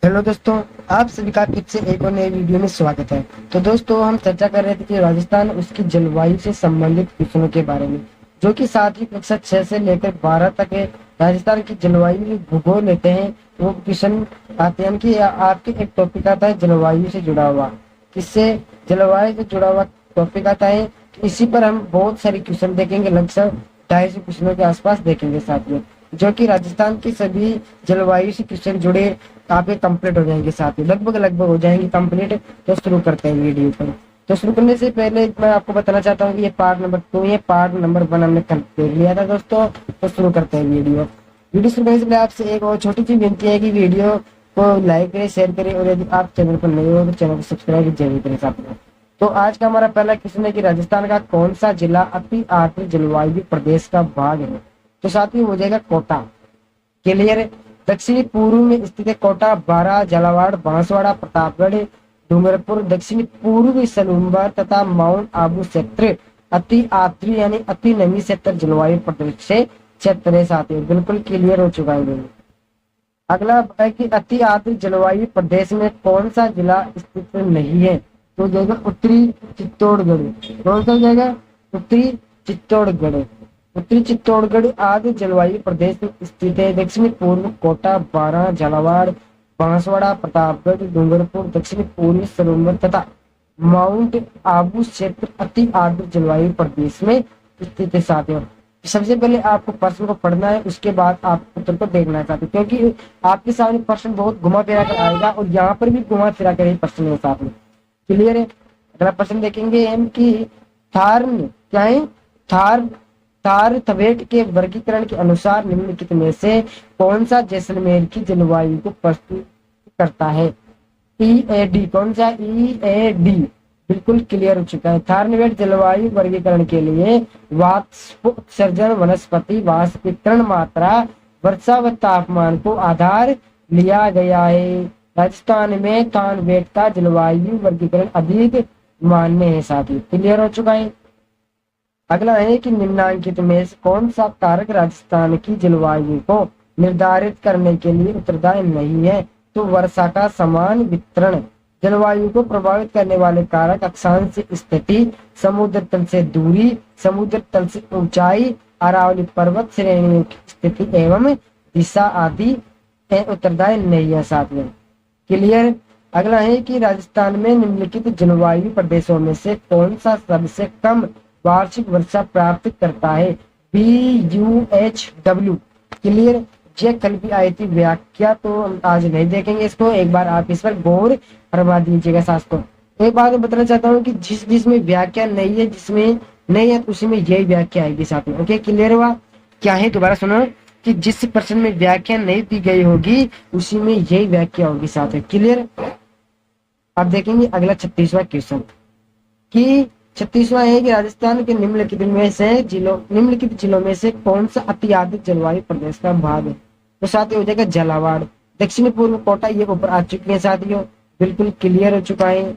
Hello दोस्तों, आप सभी का फिर से एक और नए वीडियो में स्वागत है। तो दोस्तों, हम चर्चा कर रहे थे कि राजस्थान उसकी जलवायु से संबंधित क्वेश्चनों के बारे में, जो कि 7वीं कक्षा 6 से लेकर 12 तक है। राजस्थान की जलवायु भूगोल लेते हैं, वो क्वेश्चन आते हैं कि आपके एक टॉपिक आता है जलवायु से जुड़ा हुआ। किससे? जलवायु से जुड़ा हुआ टॉपिक आता है। इसी पर हम बहुत सारे क्वेश्चन देखेंगे, लगभग 250 क्वेश्चनों के आसपास देखेंगे साथियों, जो कि राजस्थान की सभी जलवायु से क्वेश्चन जुड़े काफी कंप्लीट हो जाएंगे साथियों, लगभग हो जाएंगे कंप्लीट। तो शुरू करते हैं वीडियो पर। तो शुरू करने से पहले मैं आपको बताना चाहता हूँ कि ये पार्ट नंबर 2 है, पार्ट नंबर 1 हमने देख लिया था दोस्तों। तो शुरू करते हैं वीडियो शुरू करने से पहले आपसे एक और छोटी सी विनती है कि वीडियो को लाइक करें, शेयर करें, और यदि आप चैनल पर नए हो तो चैनल को सब्सक्राइब जरूर करें साथियों। तो आज का हमारा पहला क्वेश्चन है कि राजस्थान का कौन सा जिला अति आर्द्र जलवायु प्रदेश का भाग है? तो साथियों हो जाएगा कोटा। क्लियर है? दक्षिणी पूर्व में स्थित है कोटा, बारा, झालावाड़, बांसवाड़ा, प्रतापगढ़, डूंगरपुर, दक्षिणी पूर्व सलूम्बर तथा माउंट आबू क्षेत्र अति आर्द्र यानी अति नमी क्षेत्र जलवायु प्रदेश से क्षेत्र है साथियों। बिल्कुल क्लियर हो चुका है। अगला है कि अति आर्द्र जलवायु प्रदेश में कौन सा जिला स्थित नहीं है? तो जाएगा उत्तरी चित्तौड़गढ़। कौन सा जाएगा? उत्तरी चित्तौड़गढ़। उत्तरी चित्तौड़गढ़ आदि जलवायु प्रदेश में स्थित है। दक्षिणी पूर्व कोटा, बारा, झालावाड़, बांसवाड़ा, प्रतापगढ़, डूंगरपुर, दक्षिणी पूर्वी सरोवर तथा माउंट आबू क्षेत्र अति आर्द्र जलवायु प्रदेश में स्थित है साथियों। सबसे पहले आपको प्रश्न को पढ़ना है, उसके बाद आप उत्तर को देखना है साथियों, क्योंकि आपके सामने प्रश्न बहुत घुमा फिरा कर आएगा और यहाँ पर भी घुमा फिरा कर ही प्रश्न है साथ में। क्लियर है? अगला प्रश्न देखेंगे हम कि थार्न क्या है? थार थवेट के वर्गीकरण के अनुसार निम्नलिखित में से कौन सा जैसलमेर की जलवायु को प्रस्तुत करता है? EAD। कौन सा? EAD। बिल्कुल क्लियर हो चुका है। थारनवेट जलवायु वर्गीकरण के लिए वाष्प उत्सर्जन, वनस्पति वाष्प वितरण, मात्रा, वर्षा व तापमान को आधार लिया गया है। राजस्थान में थारनवेट का जलवायु वर्गीकरण अधिक मान्य है साथी। क्लियर हो चुका है। अगला है कि निम्नलिखित में से कौन सा कारक राजस्थान की जलवायु को निर्धारित करने के लिए उत्तरदायी नहीं है? तो वर्षा का समान वितरण। जलवायु को प्रभावित करने वाले कारक अक्षांश स्थिति, समुद्र तल से दूरी, समुद्र तल से ऊंचाई, अरावली पर्वत श्रेणियों की स्थिति एवं दिशा आदि उत्तरदायी नहीं है साथियों। क्लियर? अगला है कि राजस्थान में निम्नलिखित जलवायु प्रदेशों में से कौन सा सबसे कम वार्षिक वर्षा प्राप्त करता है? BUHW। क्लियर? ये कल भी आई थी व्याख्या, तो हम आज नहीं देखेंगे इसको। एक बार आप इस पर गौर फरमा दीजिएगा साथ को। एक बात मैं बताना चाहता हूँ कि जिसमें व्याख्या नहीं है, जिसमें नहीं है उसी में यही व्याख्या आएगी साथ में। ओके, क्लियर हुआ? क्या है? दोबारा सुनो कि जिस प्रश्न में व्याख्या नहीं दी गई होगी उसी में यही व्याख्या होगी साथ में। क्लियर? अब देखेंगे अगला 36वां क्वेश्चन कि 36वां है कि राजस्थान के निम्नलिखित जिलों में से कौन सा अति आर्द्र जलवायु प्रदेश का भाग है? तो साथियों हो जाएगा झालावाड़। दक्षिण पूर्व कोटा, ये ऊपर आ चुकी है साथियों। बिल्कुल क्लियर हो चुका है।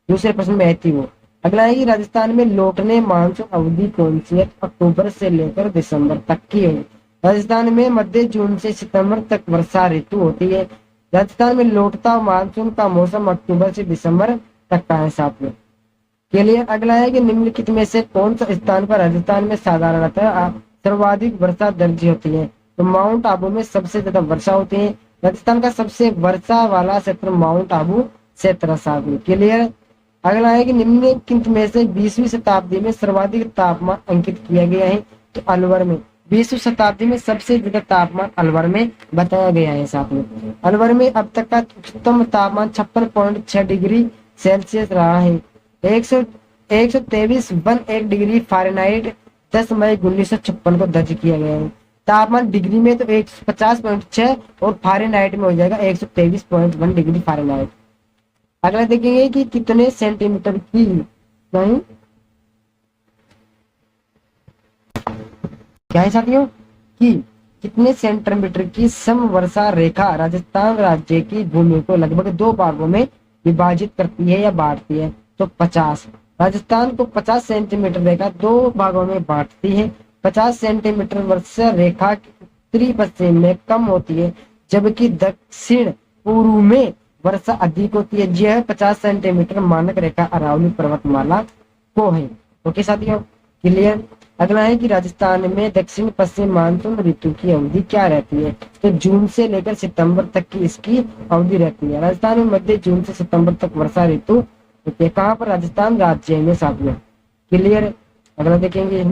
दूसरे प्रश्न में थी वो। अगला है कि राजस्थान में लौटने मानसून अवधि कौन सी है? अक्टूबर से लेकर दिसंबर तक की है। राजस्थान में मध्य जून से सितंबर तक वर्षा ऋतु होती है। राजस्थान में लौटता मानसून का मौसम अक्टूबर से दिसंबर तक का है साथियों। के लिए अगला है कि निम्नलिखित में से कौन सा स्थान पर राजस्थान में साधारणतः सर्वाधिक वर्षा दर्ज होती है? तो माउंट आबू में सबसे ज्यादा वर्षा होती है। राजस्थान का सबसे वर्षा वाला क्षेत्र माउंट आबू क्षेत्र साथियों। क्लियर? अगला है कि निम्नलिखित में से 20वीं शताब्दी में सर्वाधिक तापमान अंकित किया गया है? तो अलवर में। 20वीं शताब्दी में सबसे ज्यादा तापमान अलवर में बताया गया है साथियों। अलवर में अब तक का उच्चतम तापमान 56.6 डिग्री सेल्सियस रहा है। 123.1 डिग्री फ़ारेनहाइट 10 मई 1956 को दर्ज किया गया है। तापमान डिग्री में तो 150.6 और फ़ारेनहाइट में हो जाएगा 123.1 डिग्री फ़ारेनहाइट। अगला देखेंगे कि कितने सेंटीमीटर की नहीं क्या है साथियों कि कितने सेंटीमीटर की समवर्षा रेखा राजस्थान राज्य की भूमि को लगभग 2 भागों में विभाजित करती है या बांटती है? तो 50। राजस्थान को 50 सेंटीमीटर रेखा 2 भागों में बांटती है। 50 सेंटीमीटर वर्षा रेखा उत्तरी पश्चिम में कम होती है, जबकि दक्षिण पूर्व में वर्षा अधिक होती है। यह 50 सेंटीमीटर मानक रेखा अरावली पर्वतमाला को है। ओके साथियों, क्लियर। अगला है कि राजस्थान में दक्षिण पश्चिम मानसून ऋतु की अवधि क्या रहती है? तो जून से लेकर सितंबर तक की इसकी अवधि रहती है। राजस्थान में मध्य जून से सितंबर तक वर्षा ऋतु होती है। कहाँ पर? राजस्थान राज्य में साथियों, क्लियर। अगला देखेंगे,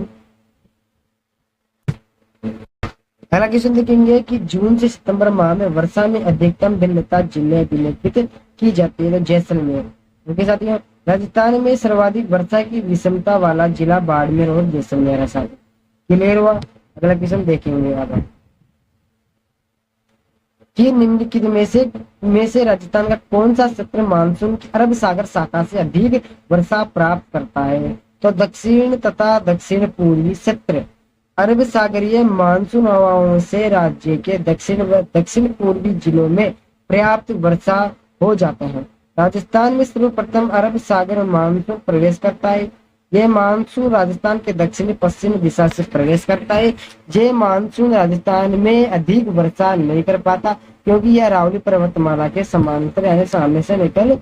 अगला क्वेश्चन देखेंगे कि जून से सितंबर माह में वर्षा में अधिकतम भिन्नता जिले विलिखित की जाती है। तो जैसलमेर। ओके साथियों, राजस्थान में सर्वाधिक वर्षा की विषमता वाला जिला बाड़मेर और जैसलमेर है साथियों, क्लियर हुआ। अगला क्वेश्चन देखेंगे आगे कि निम्नलिखित में से राजस्थान का कौन सा क्षेत्र मानसून की अरब सागर शाखा से अधिक वर्षा प्राप्त करता है? तो दक्षिण तथा दक्षिण पूर्वी क्षेत्र अरब सागरीय मानसून हवाओं से राज्य के दक्षिण व दक्षिण पूर्वी जिलों में पर्याप्त वर्षा हो जाता है। राजस्थान में सर्वप्रथम अरब सागर मानसून प्रवेश करता है। यह मानसून राजस्थान के दक्षिण पश्चिम दिशा से प्रवेश करता है। यह मानसून राजस्थान में अधिक वर्षा नहीं कर पाता क्योंकि यह अरावली पर्वतमाला के समांतर यानी सामने से निकल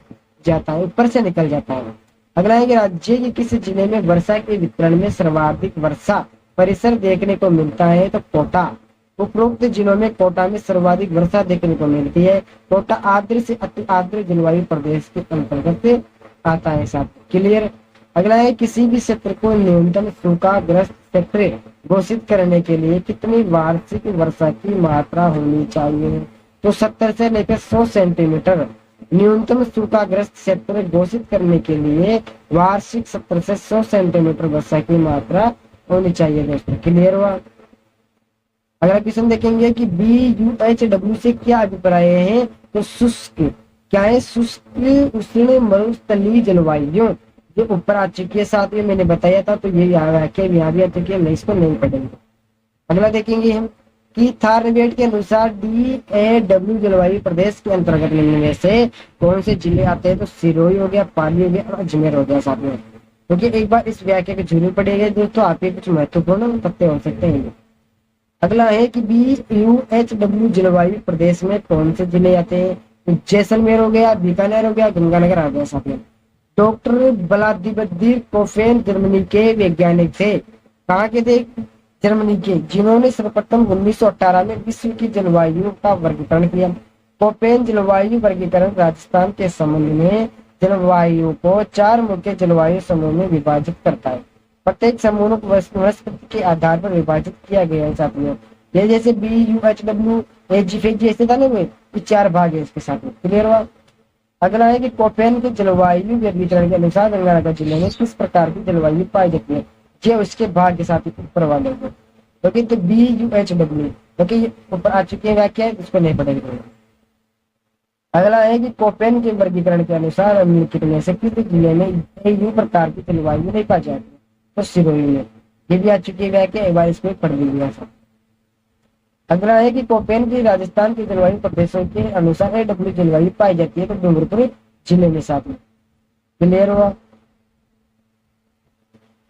जाता है, ऊपर से निकल जाता है। अगला है कि राज्य के किस जिले में वर्षा के वितरण में सर्वाधिक वर्षा परिसर देखने को मिलता है? तो कोटा। उपरोक्त जिलों में कोटा में सर्वाधिक वर्षा देखने को मिलती है। कोटा आर्द्र से अति आर्द्र जलवायु प्रदेश के अंतर्गत आता है साहब, क्लियर। अगला है किसी भी क्षेत्र को न्यूनतम सूखाग्रस्त क्षेत्र घोषित करने के लिए कितनी वार्षिक वर्षा की मात्रा होनी चाहिए? तो 70 से लेकर 100 सेंटीमीटर। न्यूनतम सूखाग्रस्त क्षेत्र घोषित करने के लिए वार्षिक 70 से 100 सेंटीमीटर वर्षा की मात्रा होनी चाहिए दोस्तों, क्लियर हुआ। अगला क्वेश्चन देखेंगे कि BUHW से क्या अभिप्राय है? तो शुष्क। क्या है? शुष्क उष्ण मरुस्थलीय जलवायु जो ऊपर आ चुकी है साथ में मैंने बताया था, तो ये यहाँ भी आ चुकी है, इसको नहीं पढ़ेंगे। अगला देखेंगे हम कि थारवेट के अनुसार DAW जलवायु प्रदेश के अंतर्गत निम्न में से कौन से जिले आते हैं? तो सिरोही हो गया, पाली हो गया और अजमेर हो गया साथ में, क्योंकि एक बार इस व्याख्या की जरूरत पड़ेगी दोस्तों, आपके कुछ महत्वपूर्ण तथ्य हो सकते हैं। अगला है कि BUHW जलवायु प्रदेश में कौन से जिले आते हैं? जैसलमेर हो गया, बीकानेर हो गया, गंगानगर आ गया साथ में। डॉक्टर व्लादिमीर कोफेन जर्मनी के वैज्ञानिक थे। कहाँ के थे? जर्मनी के, जिन्होंने सर्वप्रथम 1918 में विश्व की जलवायु का वर्गीकरण किया। कोपेन जलवायु वर्गीकरण राजस्थान के संबंध में जलवायु को 4 मुख्य जलवायु समूह में विभाजित करता है। प्रत्येक समूह को वनस्पति के आधार पर विभाजित किया गया है साथियों। ये जैसे BUHW जैसे था ना, वो 4 भाग है इसके साथ में, क्लियर हुआ। अगला है कि कोपेन के जलवायु वर्गीकरण के अनुसार गंगानगर जिले में किस प्रकार की जलवायु पाई जाती है? ये उसके भाग के साथ ऊपर वाले को, क्योंकि तो BUHW क्योंकि ऊपर आ चुकी है व्याख्या, इसको नहीं पढ़ेंगे। अगला है कि कोपेन के वर्गीकरण के अनुसार निम्नलिखित में से किस जिले में यू प्रकार की जलवायु नहीं पाई जाती? तो सिरोही में। ये भी आ चुकी है कि एक बार इसको पढ़ लीजिएगा। अगला है कि कोपेन की राजस्थान के जलवायु प्रदेशों के अनुसार AW जलवायु पाई जाती है, तो डूंगरपुर जिले में साथ में, क्लियर हुआ।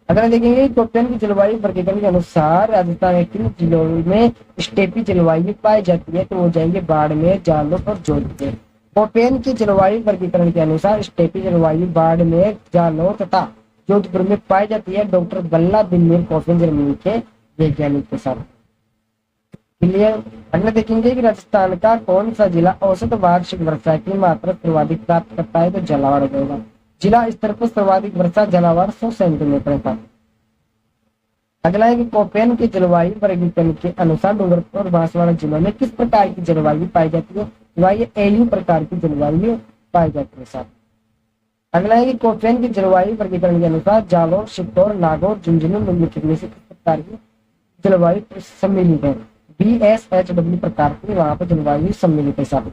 अगर देखेंगे कोपेन की जलवायु वर्गीकरण के अनुसार राजस्थान के 3 जिलों में स्टेपी जलवायु पाई जाती है, तो वो जाएंगे बाड़मेर, जालौर और जोधपुर। कोपेन की जलवायु वर्गीकरण के अनुसार स्टेपी जलवायु बाड़मेर, जालौर तथा जोधपुर में पाई जाती है। डॉक्टर व्लादिमीर कोफेन जर्मनी के वैज्ञानिक के साथ, क्लियर। अगला देखेंगे कि राजस्थान का कौन सा जिला औसत वार्षिक वर्षा की मात्रा सर्वाधिक प्राप्त करता है? तो झालावाड़ होगा। जिला स्तर पर सर्वाधिक वर्षा झालावाड़ 100 सेंटीमीटर का। अगला है कि कोपेन के जलवायु वर्गीकरण के अनुसार डूंगरपुर और बांसवाड़ा जिलों में किस प्रकार की जलवायु पाई जाती है? AU प्रकार की जलवायु पाई जाती है साथ। अगला है कि कोपेन की जलवायु वर्गीकरण के अनुसार जालौर, चित्तौड़, नागौर, झुंझुनू निम्नलिखित में से किस प्रकार की जलवायु सम्मिलित है? BSHW प्रकार की वहां पर जलवायु सम्मिलित है साथ।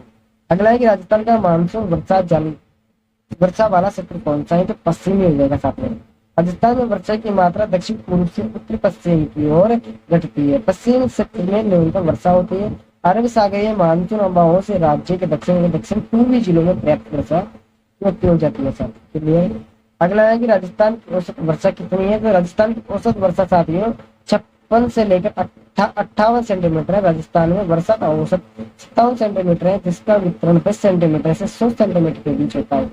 अगला है कि राजस्थान का मानसून वर्षा वाला क्षेत्र कौन सा है? तो पश्चिमी हो जाएगा साथ में। राजस्थान में वर्षा की मात्रा दक्षिण पूर्व से उत्तर पश्चिम की ओर घटती है। पश्चिम क्षेत्र में न्यूनतम वर्षा होती है। अरब सागरीय मानसून हवाओं से राज्य के दक्षिण पूर्वी जिलों में पर्याप्त वर्षा हो जाती है साथ। अगला है कि राजस्थान की औसत वर्षा कितनी है? तो राजस्थान की औसत वर्षा साथियों 56 से लेकर 58 सेंटीमीटर है। राजस्थान में वर्षा का औसत 57 सेंटीमीटर है, जिसका वितरण 10 सेंटीमीटर से 100 सेंटीमीटर के बीच होता है।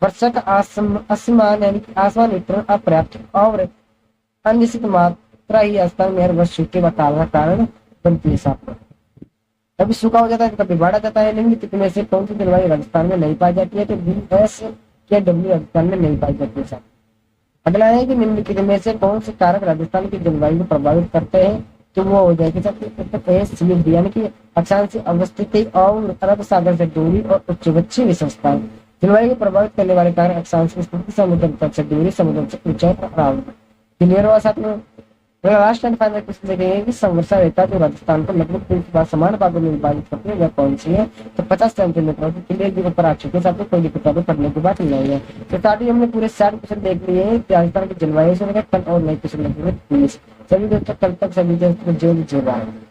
वर्षा का आसमान यानी कि आसमान वितरण अपर्याप्त और अनिश्चित मात्रा ही राजस्थान में हर वर्ष सूखे व काल का कारण बनती है। साफ कभी सूखा हो जाता है, कभी बाढ़ आ जाता है। निम्नलिखित में से कौन सी जलवायु राजस्थान में नहीं पाई जाती है? तो BSKW राजस्थान में नहीं पाई जाती है। अगला है कि निम्नलिखित में से कौन से कारक राजस्थान की जलवायु को प्रभावित करते हैं? तो वो हो जाएगी सबसे स्लिप, यानी कि अक्षांश से अवस्थिति और अरब सागर से दूरी और उच्चवक्षीय विशेषताएं। जलवायु को प्रभावित करने वाले कारक अक्षांश की स्थिति, समुद्र तट से दूरी, समुद्र से ऊंचाई और आवृत्ति। क्लियर हुआ साथ में? लास्ट एंड फाइनल क्वेश्चन देखेंगे कि समवर्षा रेखा जो राजस्थान को लगभग 3 समान भागों में विभाजित करती है वह कौन सी है? तो 50 सेंटीमीटर की। क्लियर भी ऊपर आ चुके हैं, साथ में कोई दिक्कत आपको पढ़ने के बाद नहीं है। तो साथ ही हमने पूरे 60 क्वेश्चन देख लिए हैं राजस्थान की जलवायु से लेकर कल और नए क्वेश्चन लगेंगे 20। सभी दोस्तों कल तक सभी दोस्तों जय जय भारत।